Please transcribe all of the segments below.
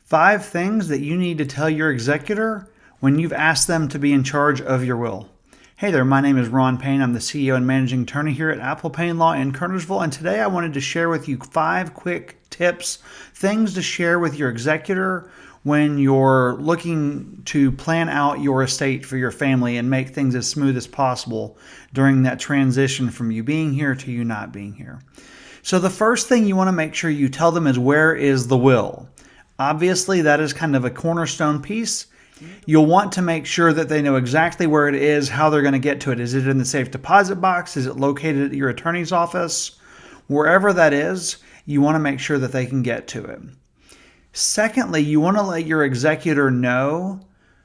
5 things that you need to tell your executor when you've asked them to be in charge of your will. Hey there, my name is Ron Payne. I'm the CEO and managing attorney here at Payne Law in Kernersville, and today I wanted to share with you 5 quick tips, things to share with your executor when you're looking to plan out your estate for your family and make things as smooth as possible during that transition from you being here to you not being here. So the first thing you want to make sure you tell them is, where is the will? Obviously, that is kind of a cornerstone piece. You'll want to make sure that they know exactly where it is, how they're going to get to it. Is it in the safe deposit box? Is it located at your attorney's office? Wherever that is, you want to make sure that they can get to it. Secondly, you want to let your executor know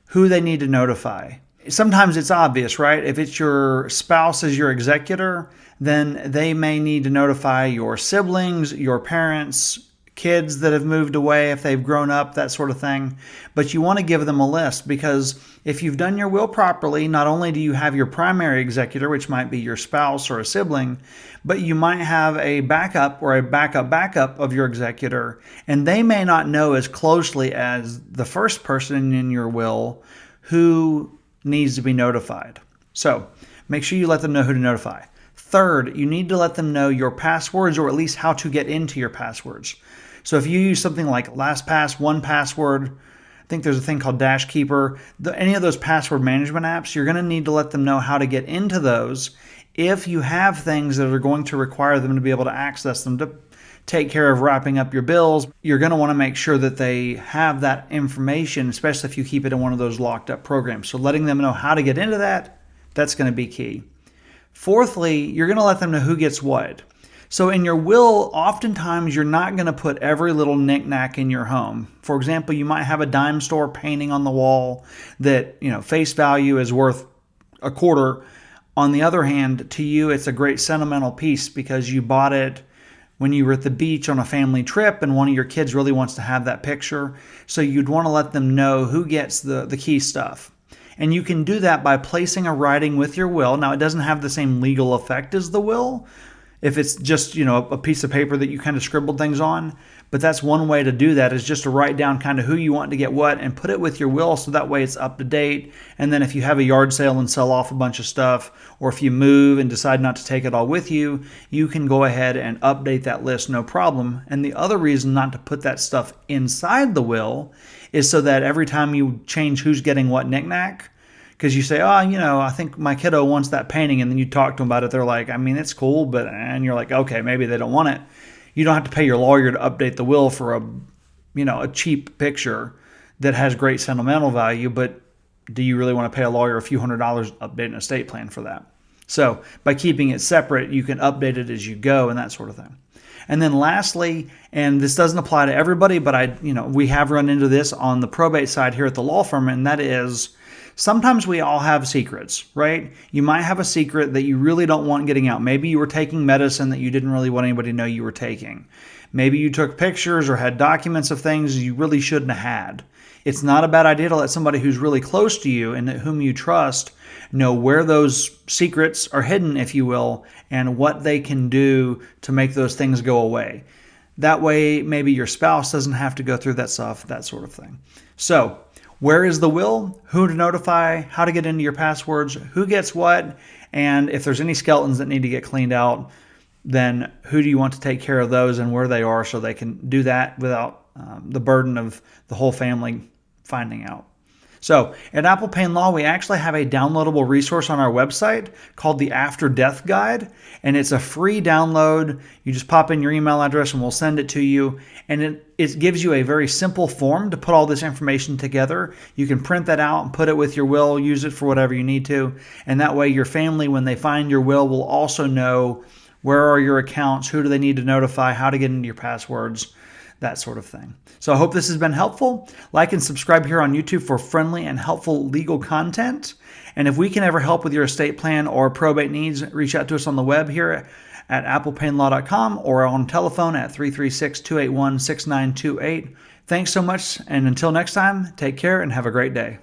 who they need to notify. Sometimes it's obvious, right? If it's your spouse as your executor, then they may need to notify your siblings, your parents, kids that have moved away if they've grown up, that sort of thing. But you want to give them a list, because if you've done your will properly, not only do you have your primary executor, which might be your spouse or a sibling, but you might have a backup or a backup of your executor, and they may not know as closely as the first person in your will who needs to be notified. So make sure you let them know who to notify. Third, you need to let them know your passwords, or at least how to get into your passwords. So if you use something like LastPass, 1Password, I think there's a thing called Dashkeeper, any of those password management apps, you're going to need to let them know how to get into those if you have things that are going to require them to be able to access them to take care of wrapping up your bills. You're going to want to make sure that they have that information, especially if you keep it in one of those locked up programs. So letting them know how to get into that, that's going to be key. Fourthly, you're going to let them know who gets what. So in your will, oftentimes you're not going to put every little knickknack in your home. For example, you might have a dime store painting on the wall that, face value is worth a quarter. On the other hand, to you, it's a great sentimental piece because you bought it when you were at the beach on a family trip and one of your kids really wants to have that picture. So you'd want to let them know who gets the key stuff. And you can do that by placing a writing with your will. Now, it doesn't have the same legal effect as the will if it's just, a piece of paper that you kind of scribbled things on. But that's one way to do that, is just to write down kind of who you want to get what and put it with your will, so that way it's up to date. And then if you have a yard sale and sell off a bunch of stuff, or if you move and decide not to take it all with you, you can go ahead and update that list, no problem. And the other reason not to put that stuff inside the will is so that every time you change who's getting what knickknack, because you say, I think my kiddo wants that painting, and then you talk to them about it, they're like, it's cool, and you're like, okay, maybe they don't want it. You don't have to pay your lawyer to update the will for a cheap picture that has great sentimental value, but do you really want to pay a lawyer a few $100s to update an estate plan for that? So by keeping it separate, you can update it as you go and that sort of thing. And then lastly, and this doesn't apply to everybody, but we have run into this on the probate side here at the law firm, and that is, sometimes we all have secrets, right? You might have a secret that you really don't want getting out. Maybe you were taking medicine that you didn't really want anybody to know you were taking. Maybe you took pictures or had documents of things you really shouldn't have had. It's not a bad idea to let somebody who's really close to you and whom you trust know where those secrets are hidden, if you will, and what they can do to make those things go away. That way, maybe your spouse doesn't have to go through that stuff, that sort of thing. So, where is the will? Who to notify? How to get into your passwords? Who gets what? And if there's any skeletons that need to get cleaned out, then who do you want to take care of those and where they are, so they can do that without the burden of the whole family finding out. So at Payne Law, we actually have a downloadable resource on our website called the After Death Guide, and it's a free download. You just pop in your email address and we'll send it to you, and it gives you a very simple form to put all this information together. You can print that out and put it with your will, use it for whatever you need to, and that way your family, when they find your will also know where are your accounts, who do they need to notify, how to get into your passwords, that sort of thing. So I hope this has been helpful. Like and subscribe here on YouTube for friendly and helpful legal content. And if we can ever help with your estate plan or probate needs, reach out to us on the web here at applepainelaw.com or on telephone at 336-281-6928. Thanks so much, and until next time, take care and have a great day.